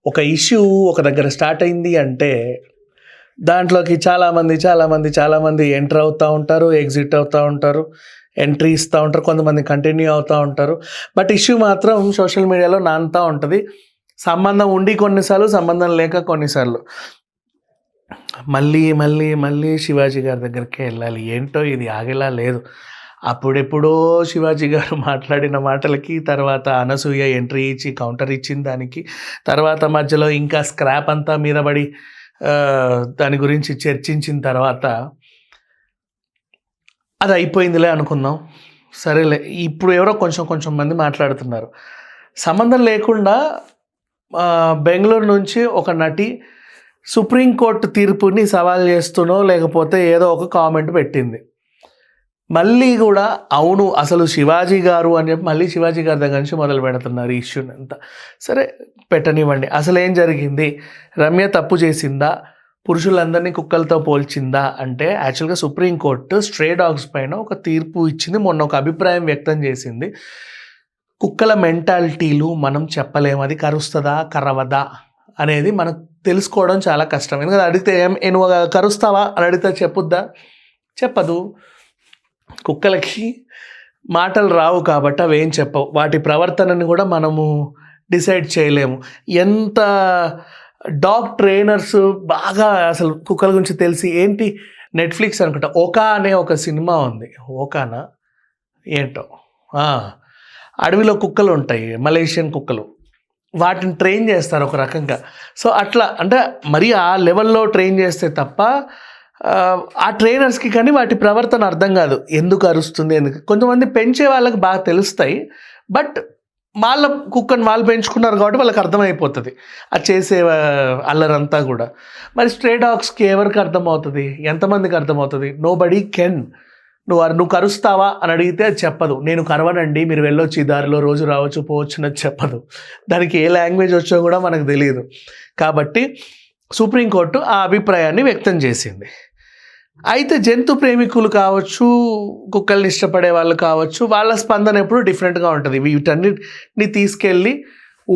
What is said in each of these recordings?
ఒక ఇష్యూ ఒక దగ్గర స్టార్ట్ అయింది అంటే దాంట్లోకి చాలామంది ఎంటర్ అవుతూ ఉంటారు, ఎగ్జిట్ అవుతూ ఉంటారు, ఎంట్రీ ఇస్తూ ఉంటారు, కొంతమంది కంటిన్యూ అవుతూ ఉంటారు. బట్ ఇష్యూ మాత్రం సోషల్ మీడియాలో నానుతూ ఉంటుంది. సంబంధం ఉండి కొన్నిసార్లు, సంబంధం లేక కొన్నిసార్లు. మళ్ళీ శివాజీ గారి దగ్గరికి వెళ్ళాలి. ఏంటో ఇది ఆగేలా లేదు. అప్పుడెప్పుడో శివాజీ గారు మాట్లాడిన మాటలకి, తర్వాత అనసూయ ఎంట్రీ ఇచ్చి కౌంటర్ ఇచ్చిన దానికి, తర్వాత మధ్యలో ఇంకా స్క్రాప్ అంతా మీద పడి దాని గురించి చర్చించిన తర్వాత అది అయిపోయిందిలే అనుకుందాం. సరేలే, ఇప్పుడు ఎవరో కొంచెం మంది మాట్లాడుతున్నారు. సంబంధం లేకుండా బెంగళూరు నుంచి ఒక నటి సుప్రీంకోర్టు తీర్పుని సవాల్ చేస్తూనో లేకపోతే ఏదో ఒక కామెంట్ పెట్టింది. మళ్ళీ కూడా అవును అసలు శివాజీ గారు అని చెప్పి మళ్ళీ శివాజీ గారి దగ్గర నుంచి మొదలు పెడుతున్నారు ఈ ఇష్యూని అంతా. సరే పెట్టనివ్వండి. అసలు ఏం జరిగింది? రమ్య తప్పు చేసిందా? పురుషులందరినీ కుక్కలతో పోల్చిందా? అంటే యాక్చువల్గా సుప్రీంకోర్టు స్ట్రే డాగ్స్ పైన ఒక తీర్పు ఇచ్చింది. మొన్న ఒక అభిప్రాయం వ్యక్తం చేసింది. కుక్కల మెంటాలిటీలు మనం చెప్పలేము. అది కరుస్తుందా కరవదా అనేది మనకు తెలుసుకోవడం చాలా కష్టం. ఎందుకంటే అడిగితే నువ్వు కరుస్తావా అని అడిగితే చెప్పుద్దా? చెప్పదు. కుక్కలకి మాటలు రావు కాబట్టి అవి ఏం చెప్పవు. వాటి ప్రవర్తనని కూడా మనము డిసైడ్ చేయలేము. ఎంత డాగ్ ట్రైనర్స్ బాగా అసలు కుక్కల గురించి తెలిసి ఏంటి నెట్ఫ్లిక్స్ అనుకుంటా ఓకా అనే ఒక సినిమా ఉంది. ఓకానా ఏంటో అడవిలో కుక్కలు ఉంటాయి, మలేషియన్ కుక్కలు. వాటిని ట్రైన్ చేస్తారు ఒక రకంగా. సో అట్లా అంటే మరి ఆ లెవెల్లో ట్రైన్ చేస్తే తప్ప ఆ ట్రైనర్స్కి కానీ వాటి ప్రవర్తన అర్థం కాదు. ఎందుకు అరుస్తుంది, ఎందుకు. కొంతమంది పెంచే వాళ్ళకి బాగా తెలుస్తాయి. బట్ వాళ్ళ కుక్కను వాళ్ళు పెంచుకున్నారు కాబట్టి వాళ్ళకి అర్థమైపోతుంది అది చేసే అల్లరంతా కూడా. మరి స్ట్రే డాగ్స్కి ఎవరికి అర్థమవుతుంది? ఎంతమందికి అర్థమవుతుంది? Nobody can. నువ్వు కరుస్తావా అని అడిగితే అది చెప్పదు. నేను కరవనండి, మీరు వెళ్ళొచ్చు, ఈ దారిలో రోజు రావచ్చు పోవచ్చు అని చెప్పదు. దానికి ఏ లాంగ్వేజ్ వచ్చో కూడా మనకు తెలియదు. కాబట్టి సుప్రీంకోర్టు ఆ అభిప్రాయాన్ని వ్యక్తం చేసింది. అయితే జంతు ప్రేమికులు కావచ్చు, కుక్కల్ని ఇష్టపడే వాళ్ళు కావచ్చు, వాళ్ళ స్పందన ఎప్పుడు డిఫరెంట్గా ఉంటుంది. వీటన్నిటిని తీసుకెళ్ళి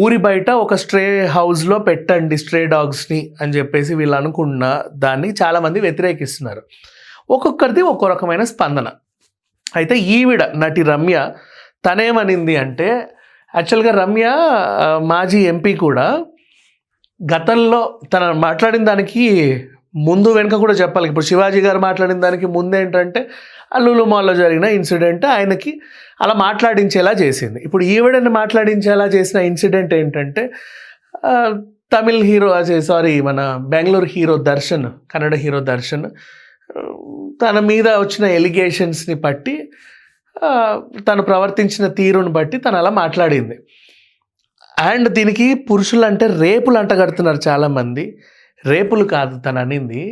ఊరి బయట ఒక స్ట్రే హౌస్లో పెట్టండి స్ట్రే డాగ్స్ని అని చెప్పేసి వీళ్ళు అనుకున్న దాన్ని చాలామంది వ్యతిరేకిస్తున్నారు. ఒక్కొక్కరిది ఒక్కో రకమైన స్పందన. అయితే ఈవిడ నటి రమ్య తనేమనింది అంటే, యాక్చువల్గా రమ్య మాజీ ఎంపీ కూడా. గతంలో తన మాట్లాడిన దానికి ముందు వెనుక కూడా చెప్పాలి. ఇప్పుడు శివాజీ గారు మాట్లాడిన దానికి ముందు ఏంటంటే లులు మాల్లో జరిగిన ఇన్సిడెంట్ ఆయనకి అలా మాట్లాడించేలా చేసింది. ఇప్పుడు ఈవిడని మాట్లాడించేలా చేసిన ఇన్సిడెంట్ ఏంటంటే తమిళ్ హీరో మన బెంగళూరు హీరో దర్శన్, కన్నడ హీరో దర్శన్ తన మీద వచ్చిన ఎలిగేషన్స్ని బట్టి, తను ప్రవర్తించిన తీరుని బట్టి తను అలా మాట్లాడింది. అండ్ దీనికి పురుషులు అంటే రేపులు అంటగడుతున్నారు చాలామంది. రేపులు కాదు తను అనింది.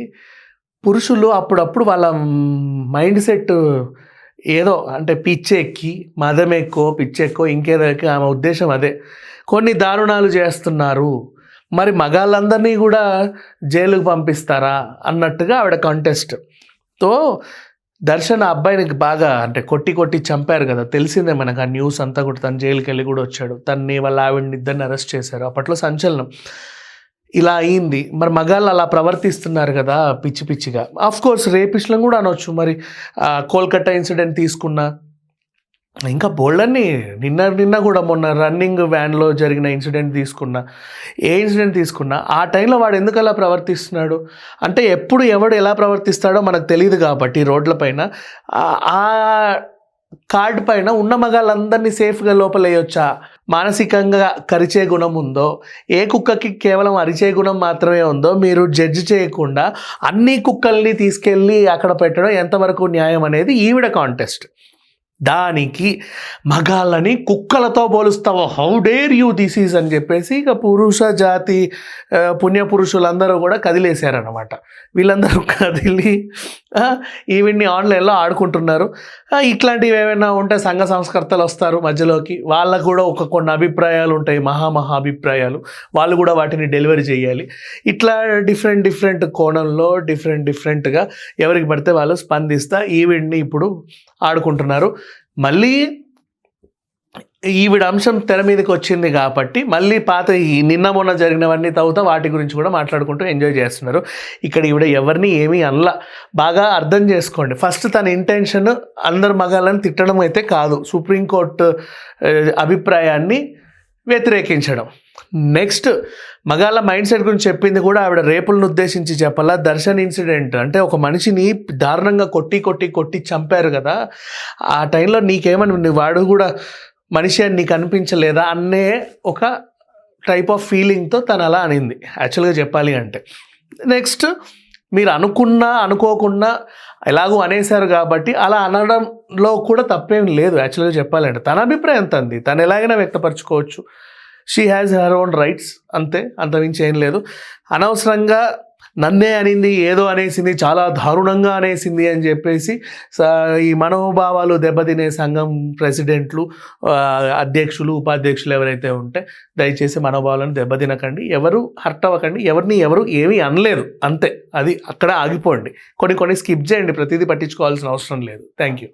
పురుషులు అప్పుడప్పుడు వాళ్ళ మైండ్ సెట్ ఏదో అంటే పిచ్చెక్కి, మదమెక్కో పిచ్చెక్కో ఇంకేదో ఆమె ఉద్దేశం అదే. కొన్ని దారుణాలు చేస్తున్నారు, మరి మగాళ్ళందరినీ కూడా జైలుకు పంపిస్తారా అన్నట్టుగా ఆవిడ కాంటెస్ట్. తో దర్శన్ అబ్బాయిని బాగా అంటే కొట్టి చంపారు కదా, తెలిసిందే మనకు ఆ న్యూస్ అంతా కూడా. తను జైలుకి వెళ్ళి కూడా వచ్చాడు. తన్ని వాళ్ళ ఆవిడని ఇద్దరిని అరెస్ట్ చేశారు. అప్పట్లో సంచలనం. ఇలా అయింది. మరి మగాళ్ళు అలా ప్రవర్తిస్తున్నారు కదా పిచ్చిగా. ఆఫ్కోర్స్ రేపిస్టులను కూడా అనొచ్చు. మరి కోల్కతా ఇన్సిడెంట్ తీసుకున్నా, ఇంకా బోల్డన్ని నిన్న కూడా మొన్న రన్నింగ్ వ్యాన్లో జరిగిన ఇన్సిడెంట్ తీసుకున్నా, ఏ ఇన్సిడెంట్ తీసుకున్నా ఆ టైంలో వాడు ఎందుకు అలా ప్రవర్తిస్తున్నాడు అంటే ఎప్పుడు ఎవడు ఎలా ప్రవర్తిస్తాడో మనకు తెలియదు. కాబట్టి రోడ్ల పైన ఆ కార్డు పైన ఉన్న మగాళ్ళందరినీ సేఫ్గా లోపలేయొచ్చా? మానసికంగా కరిచే గుణం ఉందో, ఏ కుక్కకి కేవలం అరిచే గుణం మాత్రమే ఉందో మీరు జడ్జి చేయకుండా అన్ని కుక్కల్ని తీసుకెళ్ళి అక్కడ పెట్టడం ఎంతవరకు న్యాయం అనేది ఈవిడ కాంటెస్ట్. దానికి మగాళ్ళని కుక్కలతో పోలుస్తావు, how dare you this is అని చెప్పేసి ఇక పురుష జాతి పుణ్యపురుషులందరూ కూడా కదిలేశారనమాట. వీళ్ళందరూ కదిలి ఈవిడ్ని ఆన్లైన్లో ఆడుకుంటున్నారు. ఇట్లాంటివి ఏమైనా ఉంటే సంఘ సంస్కర్తలు వస్తారు మధ్యలోకి. వాళ్ళకు కూడా కొన్ని అభిప్రాయాలు ఉంటాయి, మహా అభిప్రాయాలు. వాళ్ళు కూడా వాటిని డెలివరీ చేయాలి. ఇట్లా డిఫరెంట్ కోణంలో డిఫరెంట్గా ఎవరికి పడితే వాళ్ళు స్పందిస్తా ఈవిడ్ని ఇప్పుడు ఆడుకుంటున్నారు. మళ్ళీ ఈవిడ అంశం తెర మీదకి వచ్చింది కాబట్టి మళ్ళీ పాత ఈ నిన్న మొన్న జరిగినవన్నీ తవ్వుతా వాటి గురించి కూడా మాట్లాడుకుంటూ ఎంజాయ్ చేస్తున్నారు. ఇక్కడ ఈవిడ ఎవరిని ఏమీ అనలా. బాగా అర్థం చేసుకోండి. ఫస్ట్ తన ఇంటెన్షన్ అందరు మగాళ్ళని తిట్టడం అయితే కాదు, సుప్రీంకోర్టు అభిప్రాయాన్ని వ్యతిరేకించడం. నెక్స్ట్ మగాళ్ళ మైండ్ సెట్ గురించి చెప్పింది కూడా ఆవిడ రేపులను ఉద్దేశించి చెప్పాలా. దర్శన్ ఇన్సిడెంట్ అంటే ఒక మనిషిని దారుణంగా కొట్టి చంపారు కదా, ఆ టైంలో నీకేమని వాడు కూడా మనిషి అని నీకు అనిపించలేదా అనే ఒక టైప్ ఆఫ్ ఫీలింగ్తో తను అలా అనింది యాక్చువల్గా చెప్పాలి అంటే. నెక్స్ట్ మీరు అనుకోకుండా ఎలాగో అనేసారు కాబట్టి అలా అనడంలో కూడా తప్పేం లేదు యాక్చువల్గా చెప్పాలంటే. తన అభిప్రాయం తంది, తను ఎలాగైనా వ్యక్తపరచుకోవచ్చు. She has her own rights, అంతే, అంతమించి ఏం లేదు. అనవసరంగా నన్నే అనింది, ఏదో అనేసింది, చాలా దారుణంగా అనేసింది అని చెప్పేసి ఈ మనోభావాలు దెబ్బతినే సంఘం ప్రెసిడెంట్లు, అధ్యక్షులు, ఉపాధ్యక్షులు ఎవరైతే ఉంటే దయచేసి మనోభావాలను దెబ్బతినకండి, ఎవరు హర్ట్ అవ్వకండి, ఎవరు ఏమీ అనలేదు, అంతే, అది అక్కడ ఆగిపోండి. కొన్ని స్కిప్ చేయండి, ప్రతిదీ పట్టించుకోవాల్సిన అవసరం లేదు. Thank you.